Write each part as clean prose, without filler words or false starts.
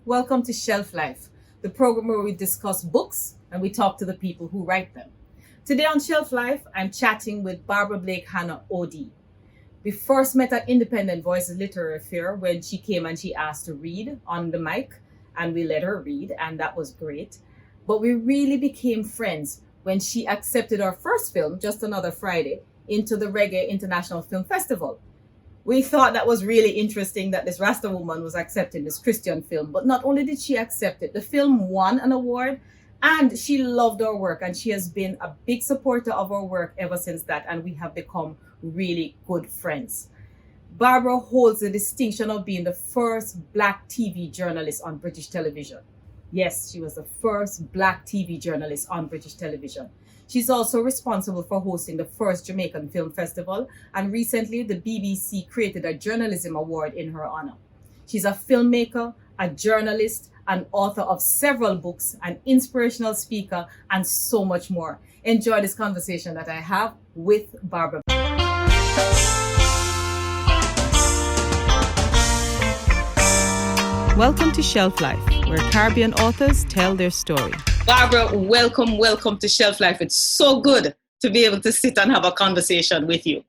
Welcome to Shelf Life, the program where we discuss books and we talk to the people who write them. Today on Shelf Life, I'm chatting with Barbara Blake Hannah OD. We first met at Independent Voices Literary Fair when she came and she asked to read on the mic, and we let her read, and that was great. But we really became friends when she accepted our first film, Just Another Friday, into the Reggae International Film Festival. We thought that was really interesting that this Rasta woman was accepting this Christian film. But not only did she accept it, the film won an award and she loved our work. And she has been a big supporter of our work ever since that. And we have become really good friends. Barbara holds the distinction of being the first Black TV journalist on British television. Yes, she was the first Black TV journalist on British television. She's also responsible for hosting the first Jamaican Film Festival, and recently the BBC created a journalism award in her honor. She's a filmmaker, a journalist, an author of several books, an inspirational speaker, and so much more. Enjoy this conversation that I have with Barbara. Welcome to Shelf Life, where Caribbean authors tell their story. Barbara, welcome to Shelf Life. It's so good to be able to sit and have a conversation with you.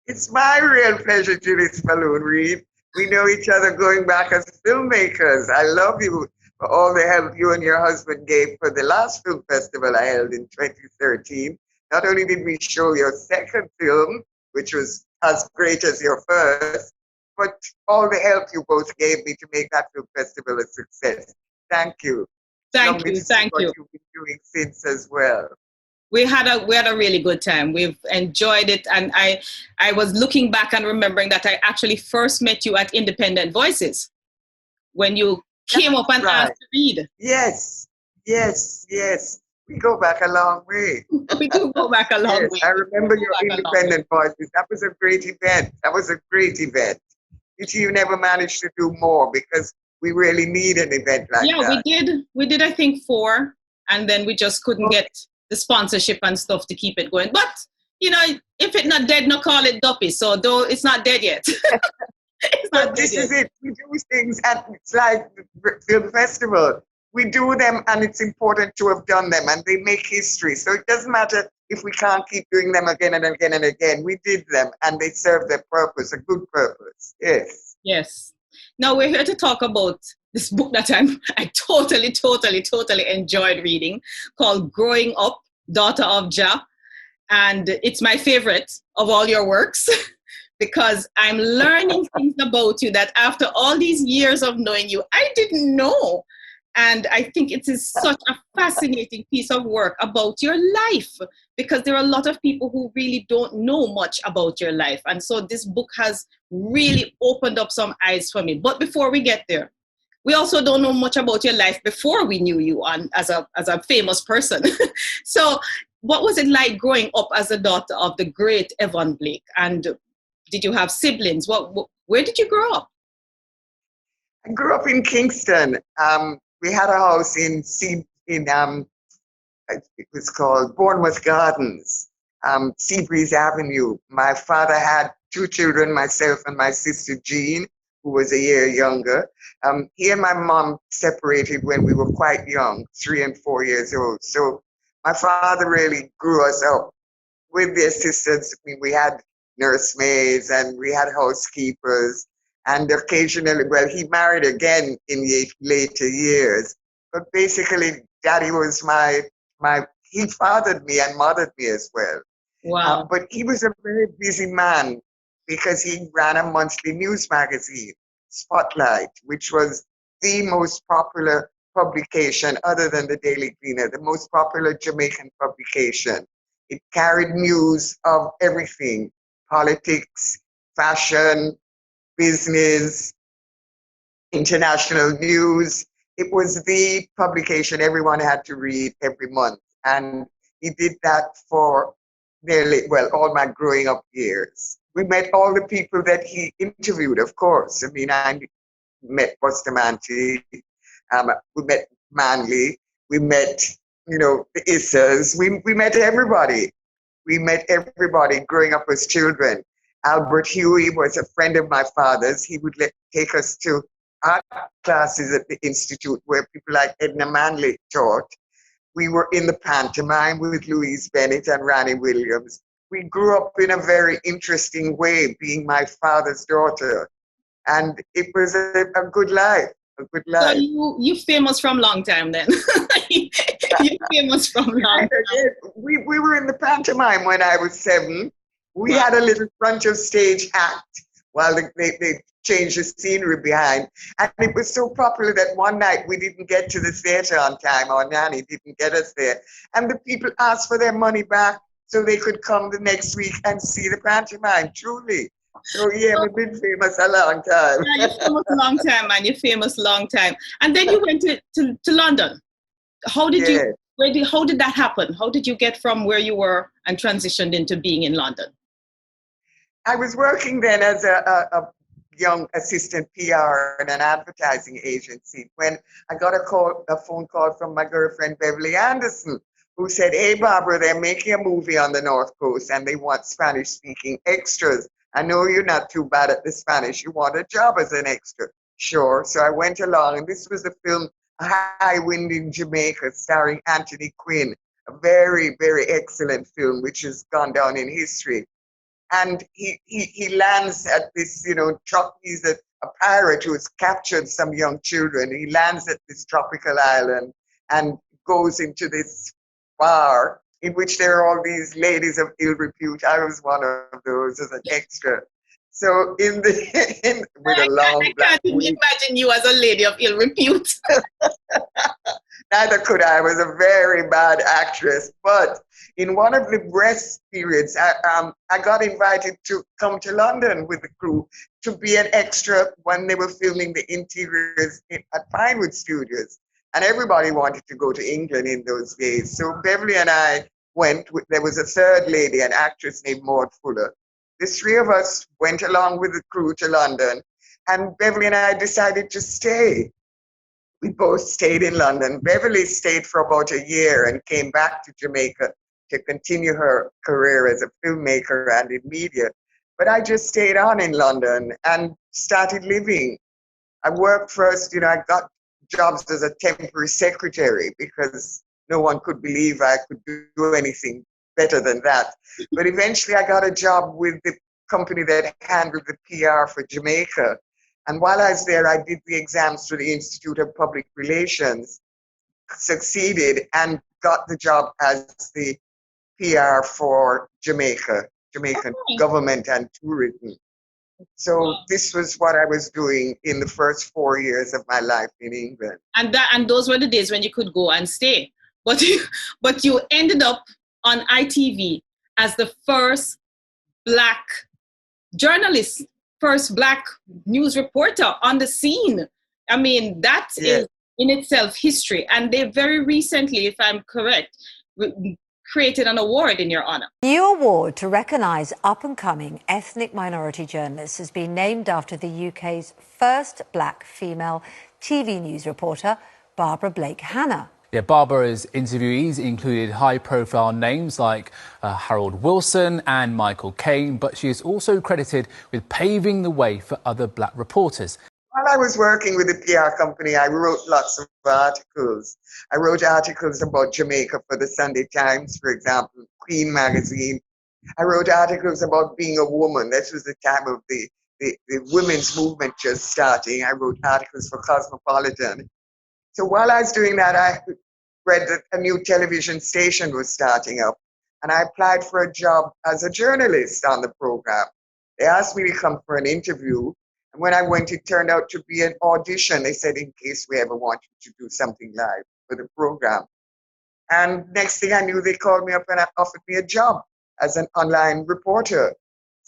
It's my real pleasure, Judith Balloon Reed. We know each other going back as filmmakers. I love you for all the help you and your husband gave for the last film festival I held in 2013. Not only did we show your second film, which was as great as your first, but all the help you both gave me to make that film festival a success. Thank you. Thank you. What you've been doing since as well. We had a really good time. We've enjoyed it, and I was looking back and remembering that I actually first met you at Independent Voices when you came up and asked to read. Yes. We go back a long way. We do go back a long way. I remember your Independent Voices. That was a great event. You never managed to do more because we really need an event like that. Yeah, we did I think 4, and then we just couldn't get the sponsorship and stuff to keep it going. But, you know, if it's not dead, no call it duppy. So though it's not dead yet. This is it. We do things, and it's like the film festival. We do them, and it's important to have done them, and they make history. So it doesn't matter if we can't keep doing them again and again and again. We did them, and they serve their purpose, a good purpose. Yes. Now we're here to talk about this book that I totally enjoyed reading, called Growing Up, Dawta of Jah. And it's my favorite of all your works because I'm learning things about you that after all these years of knowing you, I didn't know. And I think it is such a fascinating piece of work about your life, because there are a lot of people who really don't know much about your life. And so this book has really opened up some eyes for me. But before we get there, we also don't know much about your life before we knew you as a famous person. So what was it like growing up as a daughter of the great Evan Blake? And did you have siblings? Where did you grow up? I grew up in Kingston. We had a house in it was called Bournemouth Gardens, Seabreeze Avenue. My father had 2 children, myself and my sister Jean, who was a year younger. He and my mom separated when we were quite young, 3 and 4 years old. So my father really grew us up with the assistance. We had nursemaids and we had housekeepers. And occasionally, he married again in the later years. But basically, Daddy was he fathered me and mothered me as well. Wow. But he was a very busy man because he ran a monthly news magazine, Spotlight, which was the most popular publication other than the Daily Gleaner, the most popular Jamaican publication. It carried news of everything, politics, fashion, business, international news. It was the publication everyone had to read every month. And he did that for all my growing up years. We met all the people that he interviewed, of course. I mean, I met Bustamante, we met Manley, we met, the Issas, we met everybody. We met everybody growing up as children. Albert Huey was a friend of my father's. He would take us to art classes at the Institute where people like Edna Manley taught. We were in the pantomime with Louise Bennett and Ronnie Williams. We grew up in a very interesting way, being my father's daughter. And it was a good life, a good So life. you famous from long time then. You famous from long time. We were in the pantomime when I was 7. We had a little front of stage act while they changed the scenery behind. And it was so popular that one night we didn't get to the theatre on time. Our nanny didn't get us there. And the people asked for their money back so they could come the next week and see the pantomime, truly. So yeah, we've been famous a long time. Yeah, you're famous a long time, man. You're famous long time. And then you went to London. How did Yeah. how did that happen? How did you get from where you were and transitioned into being in London? I was working then as a young assistant PR in an advertising agency when I got a phone call from my girlfriend Beverly Anderson, who said, "Hey Barbara, they're making a movie on the North Coast and they want Spanish-speaking extras. I know you're not too bad at the Spanish. You want a job as an extra." Sure. So I went along, and this was the film High Wind in Jamaica, starring Anthony Quinn, a very, very excellent film which has gone down in history. And he lands at this, truck. He's a pirate who has captured some young children. He lands at this tropical island and goes into this bar in which there are all these ladies of ill repute. I was one of those as an extra. So with a long I can't even imagine you as a lady of ill repute. Neither could I. I was a very bad actress. But in one of the rest periods, I got invited to come to London with the crew to be an extra when they were filming the interiors at Pinewood Studios. And everybody wanted to go to England in those days. So Beverly and I went. There was a third lady, an actress named Maud Fuller. The 3 of us went along with the crew to London. And Beverly and I decided to stay. We both stayed in London. Beverly stayed for about a year and came back to Jamaica to continue her career as a filmmaker and in media. But I just stayed on in London and started living. I worked first, I got jobs as a temporary secretary because no one could believe I could do anything better than that. But eventually I got a job with the company that handled the PR for Jamaica. And while I was there, I did the exams through the Institute of Public Relations, succeeded, and got the job as the PR for Jamaican government and tourism. So this was what I was doing in the first 4 years of my life in England. And those were the days when you could go and stay. But you ended up on ITV as the first Black journalist, first Black news reporter on the scene. I mean, that is in itself history. And they very recently, if I'm correct, created an award in your honor. The new award to recognise up-and-coming ethnic minority journalists has been named after the UK's first Black female TV news reporter, Barbara Blake Hannah. Yeah, Barbara's interviewees included high-profile names like Harold Wilson and Michael Caine, but she is also credited with paving the way for other Black reporters. While I was working with the PR company, I wrote lots of articles. I wrote articles about Jamaica for the Sunday Times, for example, Queen magazine. I wrote articles about being a woman. This was the time of the women's movement just starting. I wrote articles for Cosmopolitan. So while I was doing that, I read that a new television station was starting up, and I applied for a job as a journalist on the program. They asked me to come for an interview, and when I went, it turned out to be an audition. They said, in case we ever want you to do something live for the program. And next thing I knew, they called me up and offered me a job as an online reporter.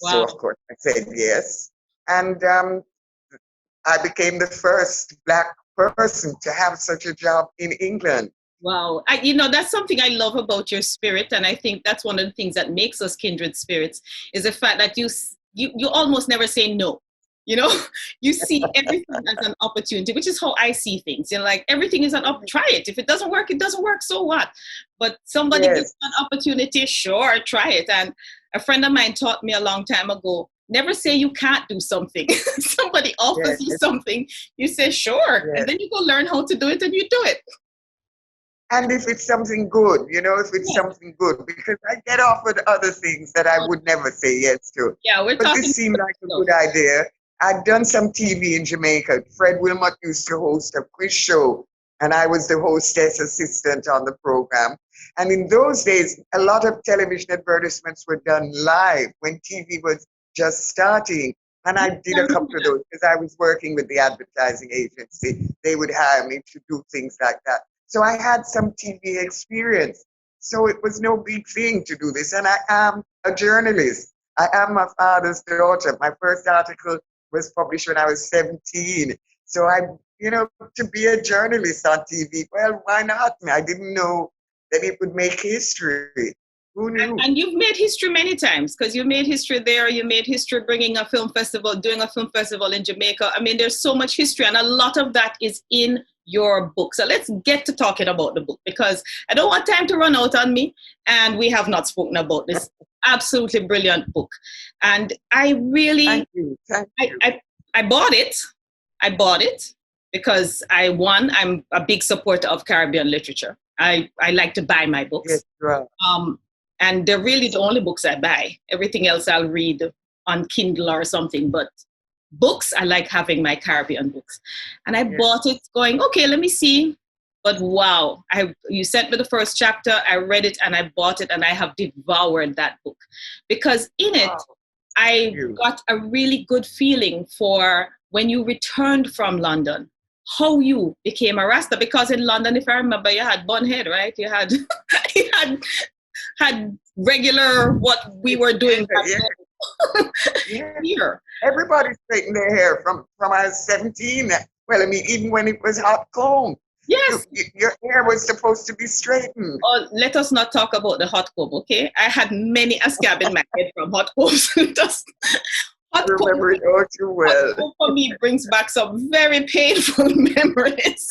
Wow. So, of course, I said yes. And I became the first Black person to have such a job in England. Wow. That's something I love about your spirit. And I think that's one of the things that makes us kindred spirits is the fact that you almost never say no. You see everything as an opportunity, which is how I see things. Like everything is try it. If it doesn't work, it doesn't work. So what? But somebody gets an opportunity, sure, try it. And a friend of mine taught me a long time ago, never say you can't do something. Somebody offers you something, you say sure, and then you go learn how to do it and you do it. And if it's something good, if it's something good, because I get offered other things that I would never say yes to. Yeah, but this seemed like a good idea. I'd done some TV in Jamaica. Fred Wilmot used to host a quiz show, and I was the hostess assistant on the program. And in those days, a lot of television advertisements were done live when TV was just starting. And I did a couple of those because I was working with the advertising agency. They would hire me to do things like that. So I had some TV experience. So it was no big thing to do this. And I am a journalist. I am my father's daughter. My first article was published when I was 17. So to be a journalist on TV, well, why not? I didn't know that it would make history. Who knew? And you've made history many times, because you made history there. You made history bringing a film festival, doing a film festival in Jamaica. I mean, there's so much history, and a lot of that is in your book. So let's get to talking about the book, because I don't want time to run out on me, and we have not spoken about this absolutely brilliant book. And I really, Thank you. I bought it. I bought it because I'm a big supporter of Caribbean literature. I like to buy my books. Yes, right. And they're really the only books I buy. Everything else I'll read on Kindle or something. But books, I like having my Caribbean books. And I bought it going, okay, let me see. But wow, you sent me the first chapter, I read it and I bought it and I have devoured that book. Because in it, I got a really good feeling for when you returned from London, how you became a Rasta. Because in London, if I remember, you had bun head, right? You had had regular what we were doing here. Everybody straightened their hair from I was 17. Well, I mean, even when it was hot comb. Yes. Your hair was supposed to be straightened. Oh, let us not talk about the hot comb, okay? I had many a scab in my head from hot combs. I remember it all too well. Hot comb for me brings back some very painful memories.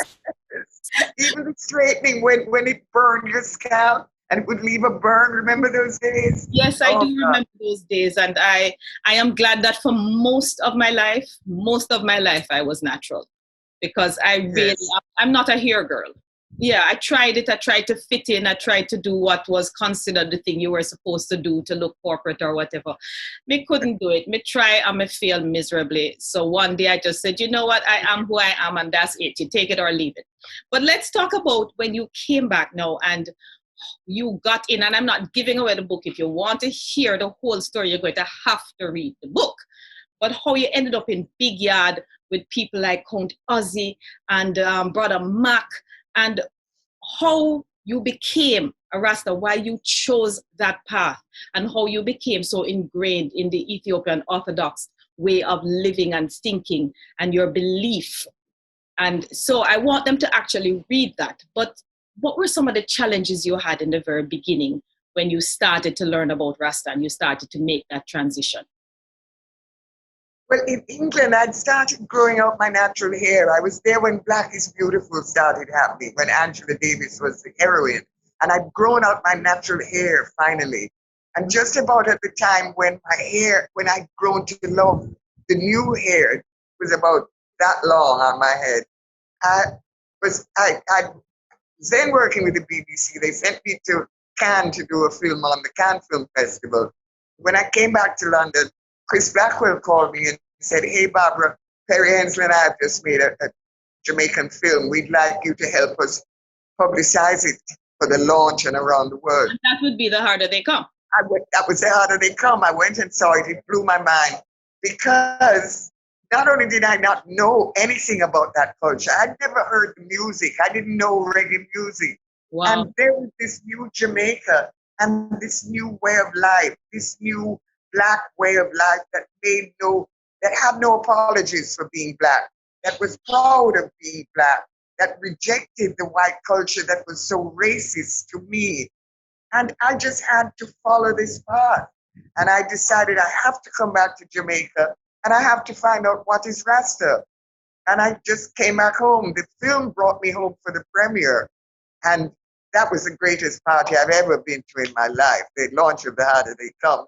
Even the straightening when it burned your scalp and it would leave a burn. Remember those days? Yes, I do remember those days. And I am glad that for most of my life, I was natural. Because I'm not a hair girl. Yeah, I tried it. I tried to fit in. I tried to do what was considered the thing you were supposed to do to look corporate or whatever. Me couldn't do it. Me try and me fail miserably. So one day I just said, you know what? I am who I am and that's it. You take it or leave it. But let's talk about when you came back now and you got in. And I'm not giving away the book. If you want to hear the whole story, you're going to have to read the book. But how you ended up in Big Yard with people like Count Ozzy and Brother Mac, and how you became a Rasta, why you chose that path, and how you became so ingrained in the Ethiopian Orthodox way of living and thinking and your belief. And so I want them to actually read that. But what were some of the challenges you had in the very beginning when you started to learn about Rasta and you started to make that transition? Well, in England, I'd started growing out my natural hair. I was there when Black is Beautiful started happening, when Angela Davis was the heroine. And I'd grown out my natural hair finally. And just about at the time when I'd grown to love the new hair, it was about that long on my head. I was then working with the BBC. They sent me to Cannes to do a film on the Cannes Film Festival. When I came back to London, Chris Blackwell called me and said, hey, Barbara, Perry Hensley and I have just made a Jamaican film. We'd like you to help us publicize it for the launch and around the world. And that would be The Harder They Come. That was The Harder They Come. I went and saw it. It blew my mind because not only did I not know anything about that culture, I'd never heard the music. I didn't know reggae music. Wow. And there was this new Jamaica and this new way of life, this new Black way of life that had no apologies for being Black, that was proud of being Black, that rejected the white culture that was so racist to me. And I just had to follow this path. And I decided I have to come back to Jamaica and I have to find out what is Rasta. And I just came back home. The film brought me home for the premiere. And that was the greatest party I've ever been to in my life, the launch of The Harder They Come.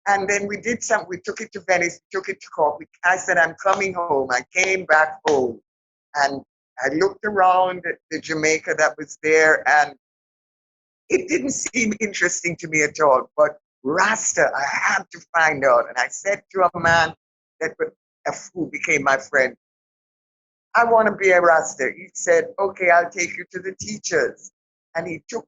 And then we did something. We took it to Venice, took it to Cork. I said, I'm coming home. I came back home. And I looked around at the Jamaica that was there, and it didn't seem interesting to me at all. But Rasta, I had to find out. And I said to a man who became my friend, I want to be a Rasta. He said, okay, I'll take you to the teachers. And he drove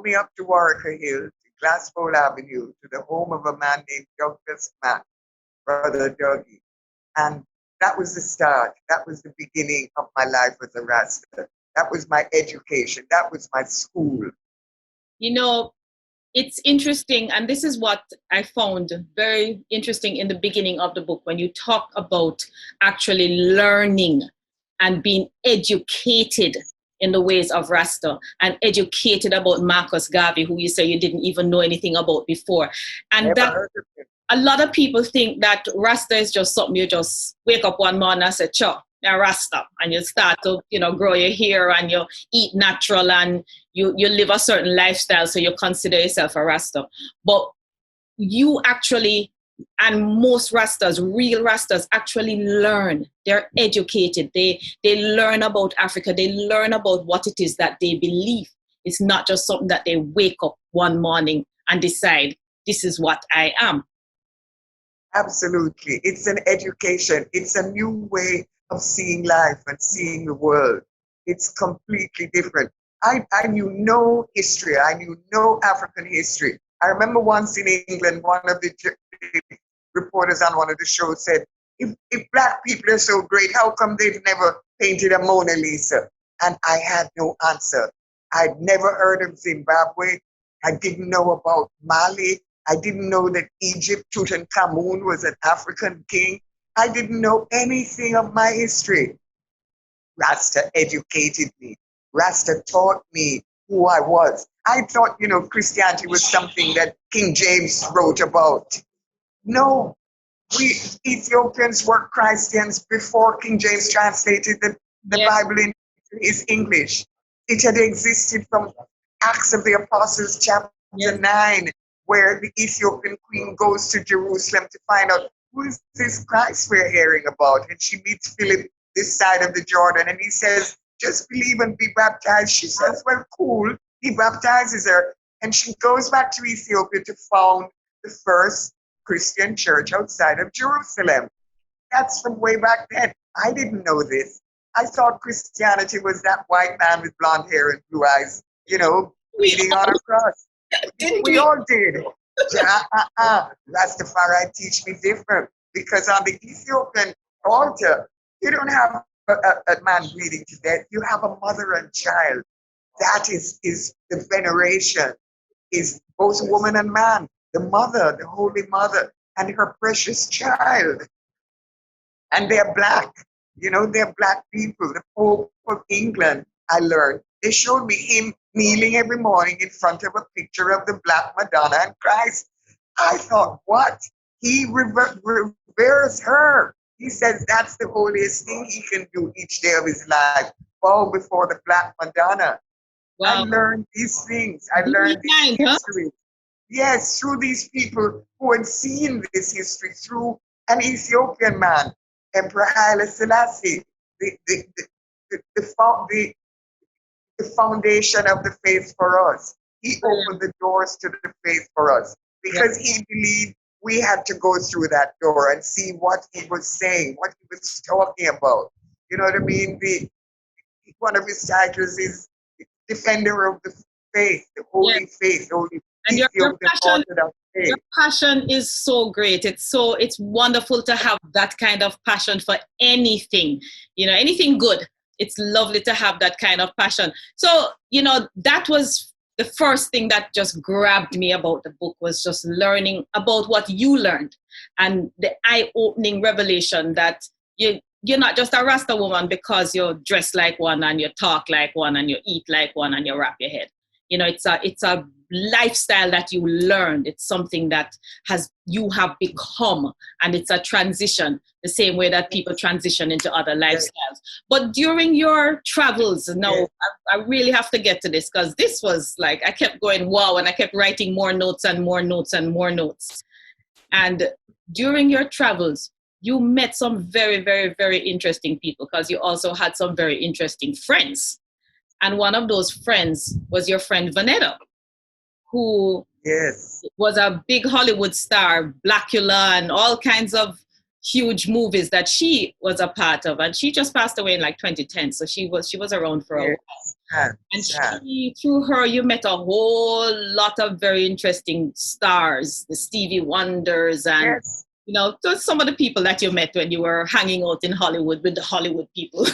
me up to Warwicker Hill, to Glasspole Avenue, to the home of a man named Douglas Mack, Brother Dougie. And that was the start. That was the beginning of my life as a Rasta. That was my education. That was my school. You know, it's interesting, and this is what I found very interesting in the beginning of the book, when you talk about actually learning and being educated in the ways of Rasta, and educated about Marcus Garvey, who you say you didn't even know anything about before. And Never that heard of him. a lot of people think that Rasta is just something you just wake up one morning and say, "Cha, you're Rasta," and you start to, grow your hair and you eat natural and you live a certain lifestyle, so you consider yourself a Rasta. But you actually, and most Rastas, real Rastas, actually learn. They're educated. They learn about Africa. They learn about what it is that they believe. It's not just something that they wake up one morning and decide, this is what I am. Absolutely. It's an education. It's a new way of seeing life and seeing the world. It's completely different. I knew no history. I knew no African history. I remember once in England, one of the reporters on one of the shows said, if Black people are so great, how come they've never painted a Mona Lisa? And I had no answer. I'd never heard of Zimbabwe. I didn't know about Marley. I didn't know that Egypt, Tutankhamun, was an African king. I didn't know anything of my history. Rasta educated me. Rasta taught me who I was. I thought, Christianity was something that King James wrote about. No, we Ethiopians were Christians before King James translated the Bible into his English. It had existed from Acts of the Apostles, chapter 9, where the Ethiopian queen goes to Jerusalem to find out, who is this Christ we're hearing about? And she meets Philip this side of the Jordan, and he says, just believe and be baptized. She says, well, cool. He baptizes her, and she goes back to Ethiopia to found the first Christian church outside of Jerusalem. That's from way back then. I didn't know this. I thought Christianity was that white man with blonde hair and blue eyes, bleeding on a cross. We all did. Rastafari teach me different, because on the Ethiopian altar, you don't have a man bleeding to death. You have a mother and child. That is the veneration, is both woman and man. The mother, the Holy Mother, and her precious child. And they're Black. They're Black people. The Pope of England, I learned. They showed me him kneeling every morning in front of a picture of the Black Madonna and Christ. I thought, what? He reveres her. He says that's the holiest thing he can do each day of his life, bow before the Black Madonna. Wow. I learned these things. I learned this history. Yes, through these people who had seen this history, through an Ethiopian man, Emperor Haile Selassie, the foundation of the faith for us. He opened the doors to the faith for us, because he believed we had to go through that door and see what he was saying, what he was talking about. You know what I mean? One of his titles is Defender of the Faith, the Holy Faith, Holy and your passion is so great. It's wonderful to have that kind of passion for anything, anything good. It's lovely to have that kind of passion. So, that was the first thing that just grabbed me about the book, was just learning about what you learned, and the eye-opening revelation that you're not just a Rasta woman because you're dressed like one and you talk like one and you eat like one and you wrap your head. It's a lifestyle that you learned. It's something that you have become, and it's a transition, the same way that people transition into other lifestyles. But during your travels, now I really have to get to this, because this was like, I kept going, wow, and I kept writing more notes and more notes and more notes. And during your travels, you met some very, very, very interesting people because you also had some very interesting friends. And one of those friends was your friend Vanetta, who Yes. was a big Hollywood star, Blackula, and all kinds of huge movies that she was a part of. And she just passed away in like 2010, so she was around for a while. And through her, you met a whole lot of very interesting stars, the Stevie Wonders, and just some of the people that you met when you were hanging out in Hollywood with the Hollywood people.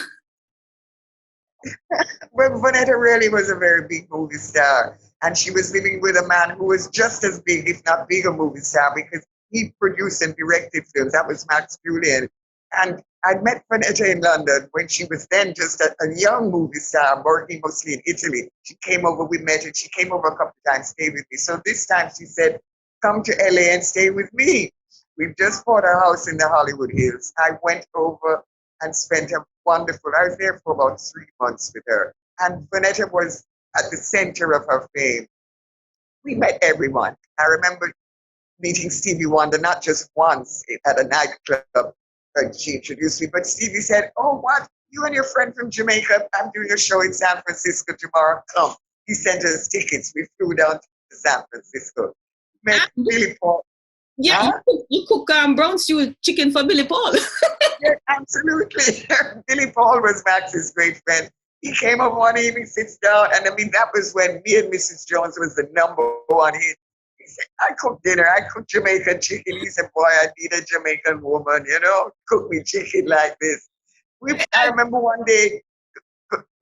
Well, Vanetta really was a very big movie star. And she was living with a man who was just as big, if not bigger, movie star, because he produced and directed films. That was Max Julian. And I met Vanetta in London when she was then just a young movie star, working mostly in Italy. She came over, we met, and she came over a couple of times, stayed with me. So this time she said, come to LA and stay with me. We've just bought a house in the Hollywood Hills. I went over and spent a wonderful, I was there for about 3 months with her. And Vanetta was at the center of her fame. We met everyone. I remember meeting Stevie Wonder, not just once at a nightclub. She introduced me, but Stevie said, oh, what? You and your friend from Jamaica, I'm doing a show in San Francisco tomorrow. Come. He sent us tickets. We flew down to San Francisco. Met Billy Paul. Yeah, you cook brown stew chicken for Billy Paul. Yeah, absolutely. Billy Paul was Max's great friend. He came up one evening, sits down, and I mean, that was when Me and Mrs. Jones was the #1 hit. He said, I cook dinner, I cook Jamaican chicken. He said, boy, I need a Jamaican woman, cook me chicken like this. I remember one day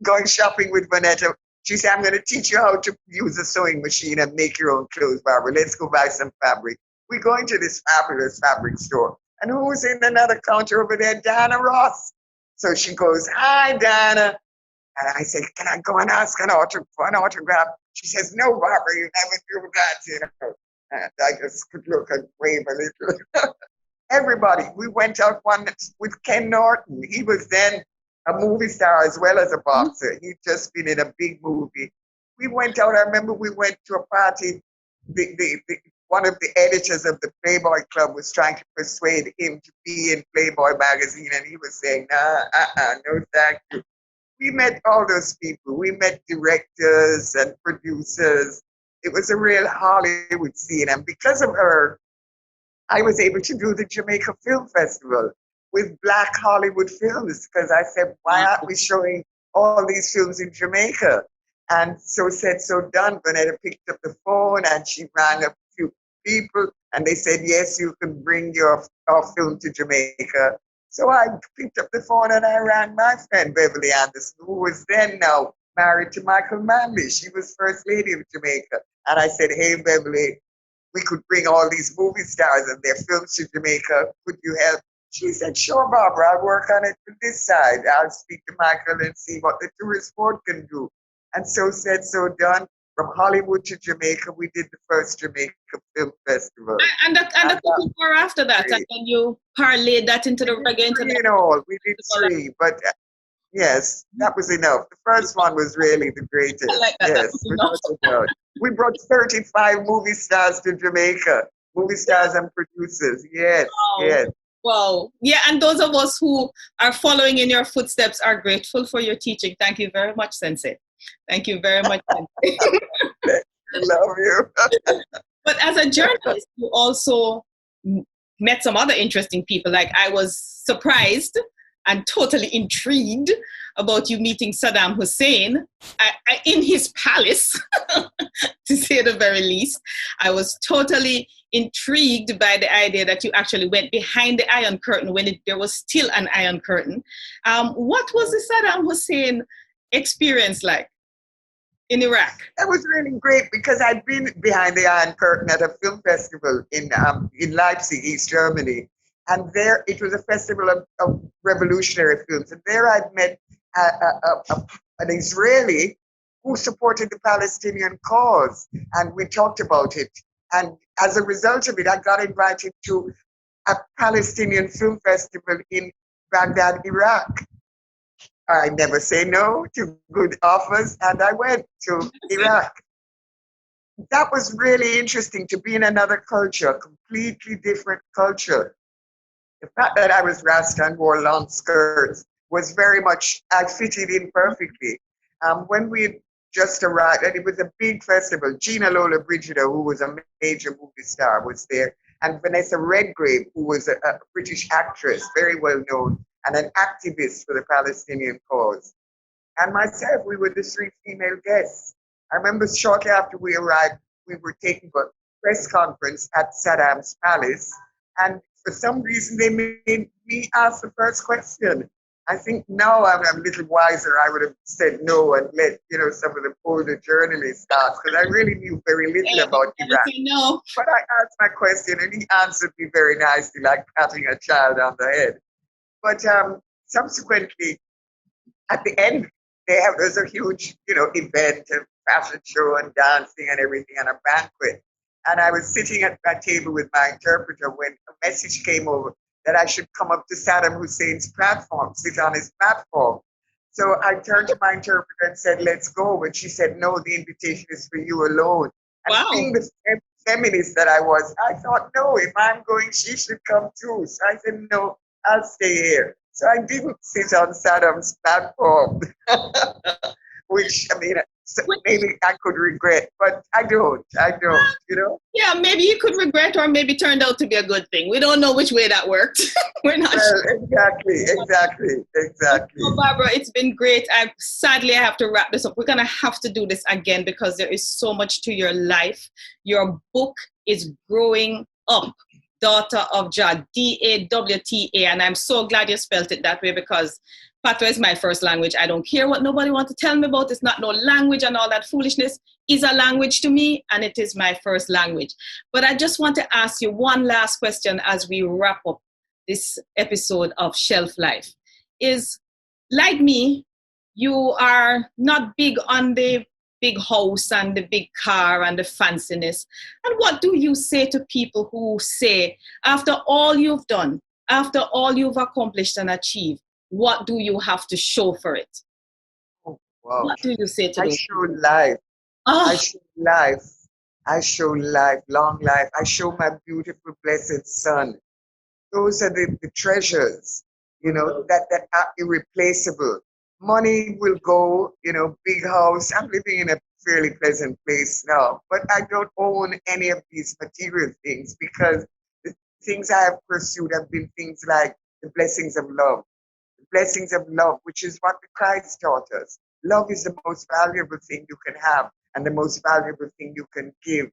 going shopping with Vanetta. She said, I'm going to teach you how to use a sewing machine and make your own clothes, Barbara. Let's go buy some fabric. We go into this fabulous fabric store. And who's in another counter over there? Diana Ross. So she goes, hi, Diana. And I said, can I go and ask for an autograph? She says, no, Barbara, you never do that, And I just could look and wave a little. Everybody. We went out one with Ken Norton. He was then a movie star as well as a boxer. He'd just been in a big movie. We went out, I remember we went to a party. One of the editors of the Playboy Club was trying to persuade him to be in Playboy magazine, and he was saying, no, thank you. We met all those people. We met directors and producers. It was a real Hollywood scene. And because of her, I was able to do the Jamaica Film Festival with Black Hollywood films, because I said, why aren't we showing all these films in Jamaica? And so said, so done. Vanetta picked up the phone and she rang a few people and they said, yes, you can bring our film to Jamaica. So I picked up the phone and I rang my friend Beverly Anderson, who was then now married to Michael Manley. She was First Lady of Jamaica. And I said, hey, Beverly, we could bring all these movie stars and their films to Jamaica. Could you help? She said, sure, Barbara, I'll work on it from this side. I'll speak to Michael and see what the tourist board can do. And so said, so done. From Hollywood to Jamaica, we did the first Jamaica Film Festival. And a couple more after that, and then you parlayed that into the reggae. We did 3, but yes, that was enough. The first one was really the greatest. I like that. Yes, without a doubt. We brought 35 movie stars to Jamaica, movie stars and producers. Yes, wow. Yes. Wow. Yeah, and those of us who are following in your footsteps are grateful for your teaching. Thank you very much, Sensei. Thank you very much. I love you. But as a journalist, you also met some other interesting people. Like, I was surprised and totally intrigued about you meeting Saddam Hussein in his palace, to say the very least. I was totally intrigued by the idea that you actually went behind the Iron Curtain when there was still an Iron Curtain. What was the Saddam Hussein experience like in Iraq? That was really great because I'd been behind the Iron Curtain at a film festival in Leipzig, East Germany. And there, it was a festival of revolutionary films. And there I'd met an Israeli who supported the Palestinian cause. And we talked about it. And as a result of it, I got invited to a Palestinian film festival in Baghdad, Iraq. I never say no to good offers, and I went to Iraq. that was really interesting to be in another culture, a completely different culture. The fact that I was Rasta and wore long skirts was very much, I fitted in perfectly. When we just arrived, and it was a big festival, Gina Lola Brigida, who was a major movie star, was there, and Vanessa Redgrave, who was a British actress, very well known, and an activist for the Palestinian cause. And myself, we were the three female guests. I remember shortly after we arrived, we were taking a press conference at Saddam's palace, and for some reason they made me ask the first question. I think now I'm a little wiser. I would have said no and let some of the older journalists ask, because I really knew very little about Iran. No. But I asked my question and he answered me very nicely, like patting a child on the head. But subsequently, at the end, there's a huge, event, a fashion show and dancing and everything, and a banquet. And I was sitting at my table with my interpreter when a message came over that I should come up to Saddam Hussein's platform, sit on his platform. So I turned to my interpreter and said, let's go. And she said, no, the invitation is for you alone. And Wow. being the feminist that I was, I thought, no, if I'm going, she should come too. So I said, no, I'll stay here. So I didn't sit on Saddam's platform, which, maybe I could regret, but I don't, Yeah, maybe you could regret, or maybe it turned out to be a good thing. We don't know which way that worked. We're not sure. Exactly. Well, Barbara, it's been great. Sadly, I have to wrap this up. We're going to have to do this again because there is so much to your life. Your book is growing up. Dawta of Jah, Dawta, and I'm so glad you spelled it that way because Patois is my first language. I don't care what nobody wants to tell me about. It's not no language and all that foolishness. Is a language to me, and it is my first language. But I just want to ask you one last question as we wrap up this episode of Shelf Life. Is, like me, you are not big on the big house and the big car and the fanciness. And what do you say to people who say, after all you've done, after all you've accomplished and achieved, what do you have to show for it? Oh, wow. What do you say to them? I show life. Oh. I show life. I show life, long life. I show my beautiful, blessed son. Those are the treasures, that are irreplaceable. Money will go, big house. I'm living in a fairly pleasant place now, but I don't own any of these material things because the things I have pursued have been things like the blessings of love. The blessings of love, which is what the Christ taught us. Love is the most valuable thing you can have and the most valuable thing you can give.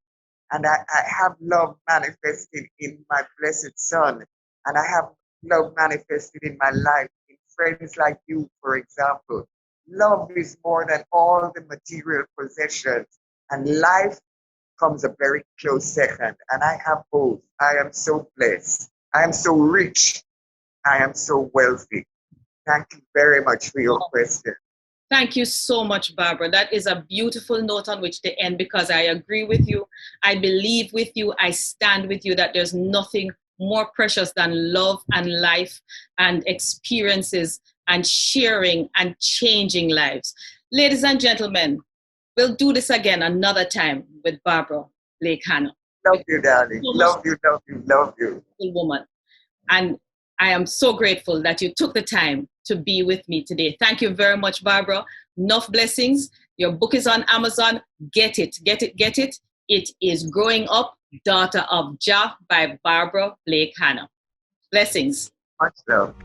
And I have love manifested in my blessed son. And I have love manifested in my life, in friends like you, for example. Love is more than all the material possessions. And life comes a very close second. And I have both. I am so blessed. I am so rich. I am so wealthy. Thank you very much for your question. Thank you so much, Barbara. That is a beautiful note on which to end because I agree with you. I believe with you. I stand with you that there's nothing more precious than love and life and experiences and sharing and changing lives. Ladies and gentlemen, we'll do this again another time with Barbara Blake Hannah. Love you, darling. Love you. Woman. And I am so grateful that you took the time to be with me today. Thank you very much, Barbara. Enough blessings. Your book is on Amazon. Get it. It is Growing Up, Dawta of Jah by Barbara Blake Hannah. Blessings. Much love.